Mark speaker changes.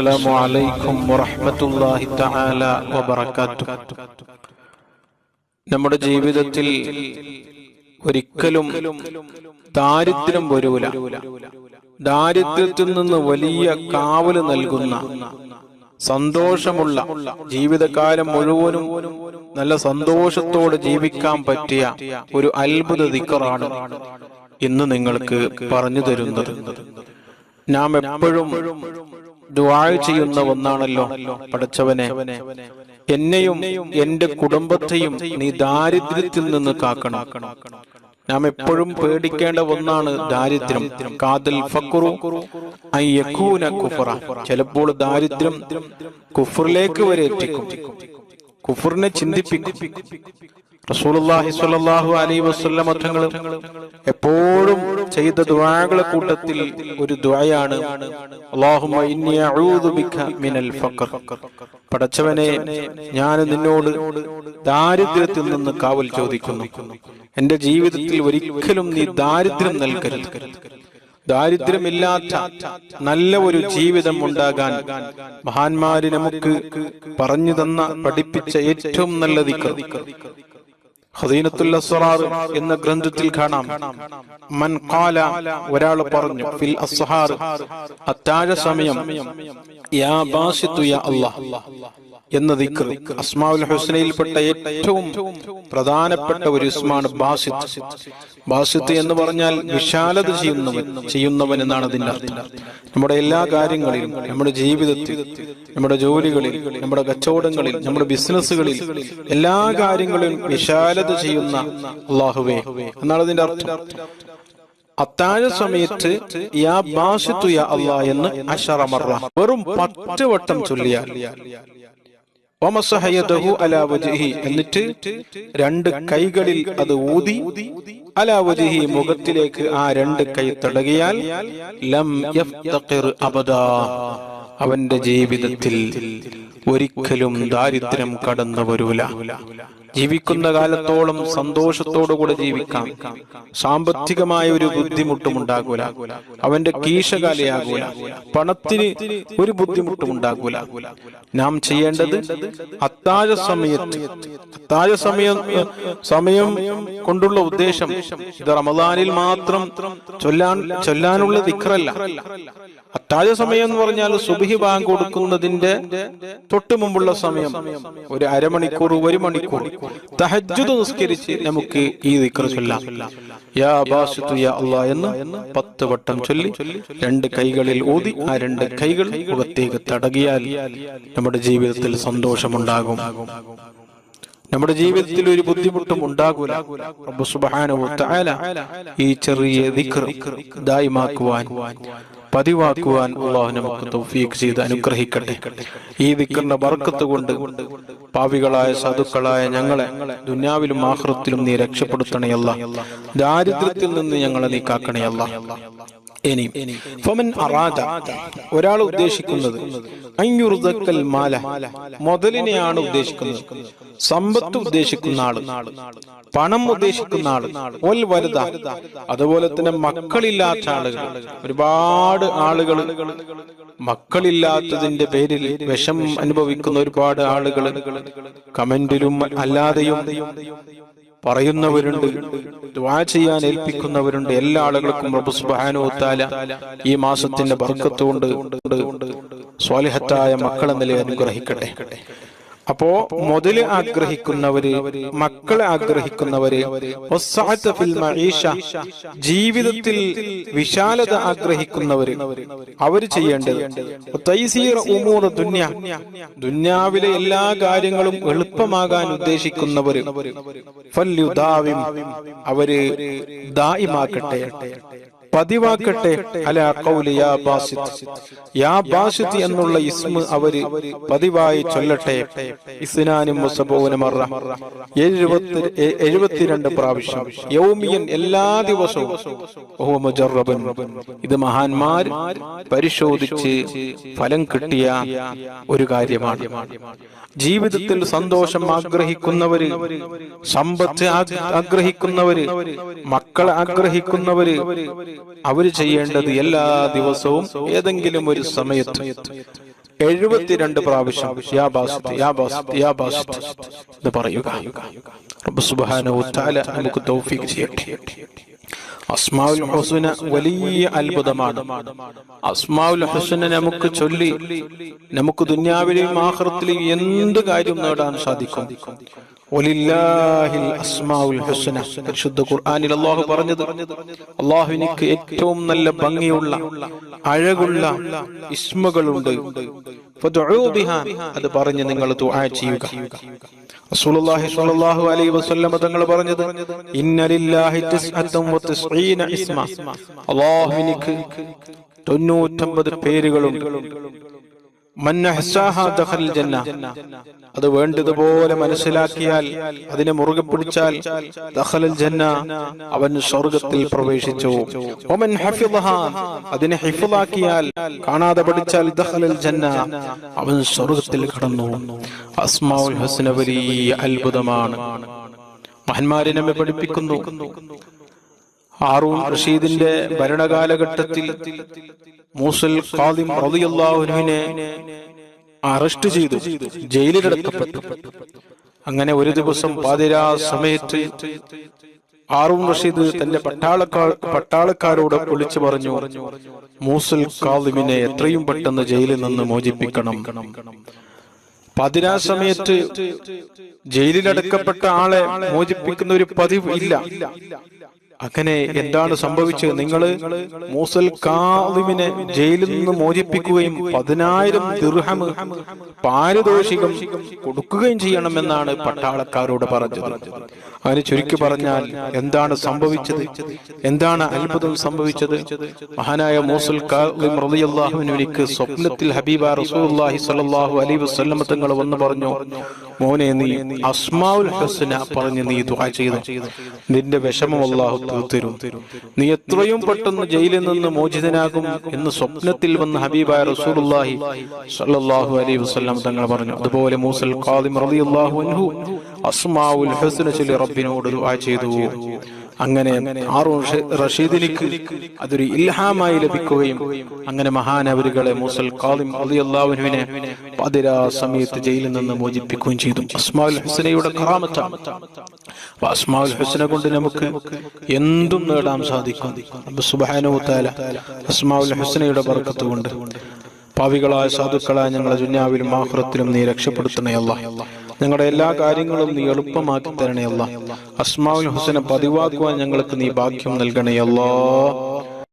Speaker 1: അസ്സലാമു അലൈക്കും വറഹ്മത്തുള്ളാഹി തആല വബറകാതുഹു. നമ്മുടെ ജീവിതത്തിൽ ഒരിക്കലും ദാരിദ്ര്യം വരൂല. ദാരിദ്ര്യത്തിൽ നിന്ന് വലിയ കാവല് നൽകുന്ന, സന്തോഷമുള്ള, ജീവിതകാലം മുഴുവനും നല്ല സന്തോഷത്തോടെ ജീവിക്കാൻ പറ്റിയ ഒരു അത്ഭുത ദിക്റാണ് ഇന്ന് നിങ്ങൾക്ക് പറഞ്ഞു തരുന്നത്. നാം എപ്പോഴും ദുആ ചെയ്യുന്ന ഒന്നാണല്ലോ, പടച്ചവനെ എന്നെയും എന്റെ കുടുംബത്തെയും നീ ദാരിദ്ര്യത്തിൽ നിന്ന് കാക്കണം. നാം എപ്പോഴും പേടിക്കേണ്ട ഒന്നാണ് ദാരിദ്ര്യം. കാദൽ ഫഖ്റു അൻ യകൂന കുഫറ. ചിലപ്പോൾ ദാരിദ്ര്യം കുഫറിലേക്ക് വരെ എത്തിക്കും, കുഫറിനെ ചിന്തിപ്പിക്കും. റസൂലുള്ളാഹി സ്വല്ലല്ലാഹു അലൈഹി വസല്ലം തങ്ങൾ എപ്പോഴും ചെയ്ത ദുആകളുടെ കൂട്ടത്തിൽ ഒരു ദുആയാണ് അല്ലാഹുമ്മ ഇന്നി അഊദു ബിക മിനൽ ഫഖർ. പടച്ചവനെ, ഞാൻ നിന്നോട് ദാരിദ്ര്യത്തിൽ നിന്ന് കാവൽ ചോദിക്കുന്നു. എന്റെ ജീവിതത്തിൽ ഒരിക്കലും നീ ദാരിദ്ര്യം നൽകരുത്. ദാരിദ്ര്യമില്ലാത്ത നല്ല ഒരു ജീവിതം ഉണ്ടാകാൻ മഹാന്മാര് നമുക്ക് പറഞ്ഞു തന്ന, പഠിപ്പിച്ച ഏറ്റവും നല്ല ദിക്ർ ഖദീനത്തുൽ അസ്റാർ എന്ന ഗ്രന്ഥത്തിൽ കാണാം. മൻ ഖാല, ഒരാൾ പറഞ്ഞു, ഫിൽ അസ്ഹാർ, അത്താഴ സമയം, യാ ബാസിതു യാ അല്ലാഹ് എന്ന ദിക്ർ അസ്മാഉൽ ഹുസ്നയിൽപ്പെട്ട ഏറ്റവും പ്രധാനപ്പെട്ട ഒരു ഇസ്മാണ് ബാസിത്ത്. ബാസിത്ത് എന്ന് പറഞ്ഞാൽ വിശാലത ചെയ്യുന്നവൻ എന്നാണ് അതിന്റെ അർത്ഥം. നമ്മുടെ എല്ലാ കാര്യങ്ങളിലും, നമ്മുടെ ജീവിതത്തിൽ, നമ്മുടെ ജോലികളിൽ, നമ്മുടെ കച്ചവടങ്ങളിൽ, നമ്മുടെ ബിസിനസ്സുകളിൽ, എല്ലാ കാര്യങ്ങളിലും വിശാലത ചെയ്യുന്ന അല്ലാഹുവേ എന്നാണ് അതിന്റെ അർത്ഥം. അത്താഴ സമയത്ത് യാ ബാസിതു യാ അല്ലാഹ് എന്ന് 10 മറ, വെറും 10 വട്ടം ചൊല്ലിയാൽ, എന്നിട്ട് 2 കൈകളിൽ അത് ഊതി, അലാ വജ്ഹി, മുഖത്തിലേക്ക് ആ 2 കൈ തടകിയാൽ, ലം യഫ്തഖിർ അബദാ, അവന്റെ ജീവിതത്തിൽ ഒരിക്കലും ദാരിദ്ര്യം കടന്നു വരൂല. ജീവിക്കുന്ന കാലത്തോളം സന്തോഷത്തോടുകൂടെ ജീവിക്കാം. സാമ്പത്തികമായ ഒരു ബുദ്ധിമുട്ടും ഉണ്ടാകൂല. അവന്റെ കീശകാലയാകൂല. പണത്തിന് ഒരു ബുദ്ധിമുട്ടും ഉണ്ടാകൂല. നാം ചെയ്യേണ്ടത് അത്താഴ സമയം കൊണ്ടുള്ള ഉദ്ദേശം ഇത് റമദാനിൽ മാത്രം ചൊല്ലാനുള്ള ദിക്റല്ല. അത്താഴ സമയം എന്ന് പറഞ്ഞാൽ സുബ്ഹി ബാങ്ക് കൊടുക്കുന്നതിന്റെ തൊട്ടു മുമ്പുള്ള സമയം, ഒരു അരമണിക്കൂർ, 1 മണിക്കൂർ തഹജ്ജുദ് നിസ്കരിച്ച് നമുക്ക് ഈ ദിക്ർ ചൊല്ലാം. യാ ബാസിതു യാ അല്ലാഹ് എന്ന് 10 വട്ടം ചൊല്ലി 2 കൈകളിൽ ഊതി ആ 2 കൈകൾ മുഖത്തേക്ക് തടകിയാൽ നമ്മുടെ ജീവിതത്തിൽ സന്തോഷമുണ്ടാകും. നമ്മുടെ ജീവിതത്തിൽ ഒരു ബുദ്ധിമുട്ടും ഉണ്ടാകൂല. റബ്ബ് സുബ്ഹാനഹു വ തആല ഈ ചെറിയ ദിക്ർ ദായിമാക്കുവാൻ, പതിവാക്കുവാൻ അല്ലാഹു നമുക്ക് തൗഫീഖ് ചെയ്ത് അനുഗ്രഹിക്കട്ടെ. ഈ ദിക്റിന്റെ ബർക്കത്ത് കൊണ്ട് പാപികളായ സാധുക്കളായ ഞങ്ങളെ ദുനിയാവിലും ആഖിറത്തിലും നീ രക്ഷപ്പെടുത്തണേ അല്ലാഹ്. ദാരിദ്ര്യത്തിൽ നിന്ന് ഞങ്ങളെ നീ കാക്കണേ അല്ലാഹ്. ഇനി ഫമൻ അറാദ, ഒരാൾ ഉദ്ദേശിക്കുന്നത്, അൻയുർദക്കൽ മാല, മുതലിനെയാണ് ഉദ്ദേശിക്കുന്നത്, സമ്പത്ത് ഉദ്ദേശിക്കുന്ന ആള്, പണം ഉദ്ദേശിക്കുന്ന ആള്, ഒൽ വലുത, അതുപോലെ തന്നെ മക്കളില്ലാത്ത ആളുകൾ. ഒരുപാട് ആളുകൾ മക്കളില്ലാത്തതിന്റെ പേരിൽ വിഷം അനുഭവിക്കുന്ന ഒരുപാട് ആളുകൾ കമന്റിലും അല്ലാതെയും പറയുന്നവരുണ്ട്, ദുആ ചെയ്യാൻ ഏൽപ്പിക്കുന്നവരുണ്ട്. എല്ലാ ആളുകൾക്കും റബ്ബ് സുബ്ഹാനഹു വ തആല ഈ മാസത്തിന്റെ ബർക്കത്ത് കൊണ്ട് സ്വാലിഹത്തായ മക്കളെ നിലയിൽ അനുഗ്രഹിക്കട്ടെ. അപ്പോ മുതല് ആഗ്രഹിക്കുന്നവര്, മക്കളെ ആഗ്രഹിക്കുന്നവര്, ജീവിതത്തിൽ വിശാലത ആഗ്രഹിക്കുന്നവര്, അവര് ചെയ്യേണ്ടത് ദുന്യാവിലെ എല്ലാ കാര്യങ്ങളും എളുപ്പമാകാൻ ഉദ്ദേശിക്കുന്നവര് അവര് ദായിമാക്കട്ടെ, പതിവാക്കട്ടെ. അലാ ഖൗലി യാ ബാസിത്ത്, യാ ബാസിത്ത് എന്നുള്ള ഇസ്മ അവര് പതിവായി ചൊല്ലട്ടെ. 72 മറ, 72 പ്രാവശ്യം, യൗമിയൻ, എല്ലാ ദിവസവും. ഇത് മഹാന്മാർ പരിശോധിച്ച് ഫലം കിട്ടിയ ഒരു കാര്യമാണ്. ജീവിതത്തിൽ സന്തോഷം ആഗ്രഹിക്കുന്നവര്, സമ്പത്ത് ആഗ്രഹിക്കുന്നവര്, മക്കളെ ആഗ്രഹിക്കുന്നവര്,
Speaker 2: അവര് ചെയ്യേണ്ടത് എല്ലാ ദിവസവും ഏതെങ്കിലും ഒരു സമയത്ത്
Speaker 1: 72 പ്രാവശ്യം യാ ബാസിത്ത് യാ ബാസിത്ത് യാ ബാസിത്ത് എന്ന് പറയുക. റബ്ബ് സുബ്ഹാനഹു വ തആല നമുക്ക് തൗഫീഖ് ചെയ്യട്ടെ. അസ്മാഉൽ ഹുസ്ന വലിയ അത്ഭുതമാണ്. അസ്മാഉൽ ഹുസ്ന നമുക്ക് ചൊല്ലി നമുക്ക് ദുനിയാവിലെയും ആഖിറത്തിലെയും എന്ത് കാര്യം നേടാൻ സാധിക്കും. വലില്ലാഹിൽ അസ്മാഉൽ ഹുസ്ന. പരിശുദ്ധ ഖുർആനിൽ അല്ലാഹു പറഞ്ഞത്, അല്ലാഹുവിനിക്ക് ഏറ്റവും നല്ല ഭംഗിയുള്ള അഴകുള്ള ഇസ്മുകളുണ്ട്. ഫദ്ഉ ബിഹാ, അത് പറഞ്ഞ് നിങ്ങൾ ദുആ ചെയ്യുക. റസൂലുള്ളാഹി സ്വല്ലല്ലാഹു അലൈഹി വസല്ലം തങ്ങൾ പറഞ്ഞത്, ഇന്ന ലില്ലാഹി 99 ഇസ്മ, അല്ലാഹുവിനിക്ക് 99 പേരുകളുണ്ട്. മൻ അഹ്സാഹാ ദഖൽ ജന്ന, അത് വേണ്ടതുപോലെ മനസ്സിലാക്കിയാൽ അതിനെ മുറുകെ പിടിച്ചാൽ ദഖലൽ ജന്ന, അവൻ സ്വർഗ്ഗത്തിൽ പ്രവേശിച്ചു. വമൻ ഹഫിളഹാ, അതിനെ ഹിഫ്ളാക്കിയാൽ കാണാതെ പഠിച്ചാൽ ദഖലൽ ജന്ന, അവൻ സ്വർഗ്ഗത്തിൽ കടന്നു. അസ്മാഉൽ ഹുസ്ന വലിയ അത്ഭുതമാണ്. മഹാന്മാരെ നമ്മെ പഠിപ്പിക്കുന്നു. ഹാറൂൻ റഷീദിന്റെ ഭരണകാലഘട്ടത്തിൽ മൂസൽ ഖാദിം റളിയല്ലാഹു അൻഹുവിനെ അറസ്റ്റ് ചെയ്തു, ജയിലിലടക്കപ്പെട്ടു. അങ്ങനെ ഒരു ദിവസം പാതിരാ സമയത്ത് ഹാറൂൻ റഷീദ് തന്റെ പട്ടാളക്കാരോട് വിളിച്ചു പറഞ്ഞു, മൂസൽ ഖാദിമിനെ എത്രയും പെട്ടെന്ന് ജയിലിൽ നിന്ന് മോചിപ്പിക്കണം. പാതിരാ സമയത്ത് ജയിലിലടക്കപ്പെട്ട ആളെ മോചിപ്പിക്കുന്ന ഒരു പതിവ് ഇല്ല. അങ്ങനെ എന്താണ് സംഭവിച്ചത്? നിങ്ങൾ മൂസൽ ഖാദിമിനെ ജയിലിൽ നിന്ന് മോചിപ്പിക്കുകയും 10,000 ദിർഹം പാരിതോഷികം കൊടുക്കുകയും ചെയ്യണമെന്നാണ് പട്ടാളക്കാരോട് പറഞ്ഞത്. അതിന് ചുരുക്കി പറഞ്ഞാൽ എന്താണ് സംഭവിച്ചത്? എന്താണ് അത്ഭുതം സംഭവിച്ചത്? മഹാനായ മൂസൽ ഖാദിം റളിയല്ലാഹു അൻഹുവിന് സ്വപ്നത്തിൽ ഹബീബ റസൂലുള്ളാഹി സ്വല്ലല്ലാഹു അലൈഹി വസല്ലം തങ്ങൾ വന്ന് പറഞ്ഞു, മോനെ, നീ അസ്മാഉൽ ഹുസ്ന പറഞ്ഞ് നീ ദുആ ചെയ്തു, നിന്റെ വിഷമം അല്ലാഹു തീർത്തരും, നീ എത്രയും പെട്ടെന്ന് ജയിലിൽ നിന്ന് മോചിതനാകും എന്ന് സ്വപ്നത്തിൽ വന്ന് ഹബീബായ റസൂലുള്ളാഹി സ്വല്ലല്ലാഹു അലൈഹി വസല്ലം തങ്ങൾ പറഞ്ഞു. അതുപോലെ മൂസൽ ഖാദിം റളിയല്ലാഹു അൻഹു അസ്മാഉൽ ഹുസ്ന ചൊല്ലി റബ്ബിനോട് ദുആ ചെയ്തു. അങ്ങനെ ഹാറൂൻ റഷീദിനിക്ക് അതൊരു ഇൽഹാമായി ലഭിക്കുകയും അങ്ങനെ മഹാനവരുകളെ മൂസൽ ഖാദിം റളിയല്ലാഹു അൻഹുവിനെ പാതിരാ സമയത്ത് ജയിലിൽ നിന്ന് മോചിപ്പിക്കുകയും ചെയ്തു. അസ്മാഉൽ ഹുസ്നയുടെ കറാമത്താണ്. അസ്മാഉൽ ഹുസ്ന കൊണ്ട് നമുക്ക് എന്തും നേടാൻ സാധിക്കും. റബ്ബ് സുബ്ഹാനഹു വ തആല അസ്മാഉൽ ഹുസ്നയുടെ ബർക്കത്ത് കൊണ്ട് പാവികളായ സാധുക്കളായ ഞങ്ങളെ ദുനിയാവിലും ആഖിറത്തിലും നീ രക്ഷപ്പെടുത്തണേ അല്ലാഹ്. ഞങ്ങളുടെ എല്ലാ കാര്യങ്ങളും നീ എളുപ്പമാക്കി തരണേ അല്ലാഹ്. അസ്മാഉൽ ഹുസ്ന പതിവാക്കുവാൻ ഞങ്ങൾക്ക് നീ ഭാഗ്യം നൽകണേ അല്ലാഹ്.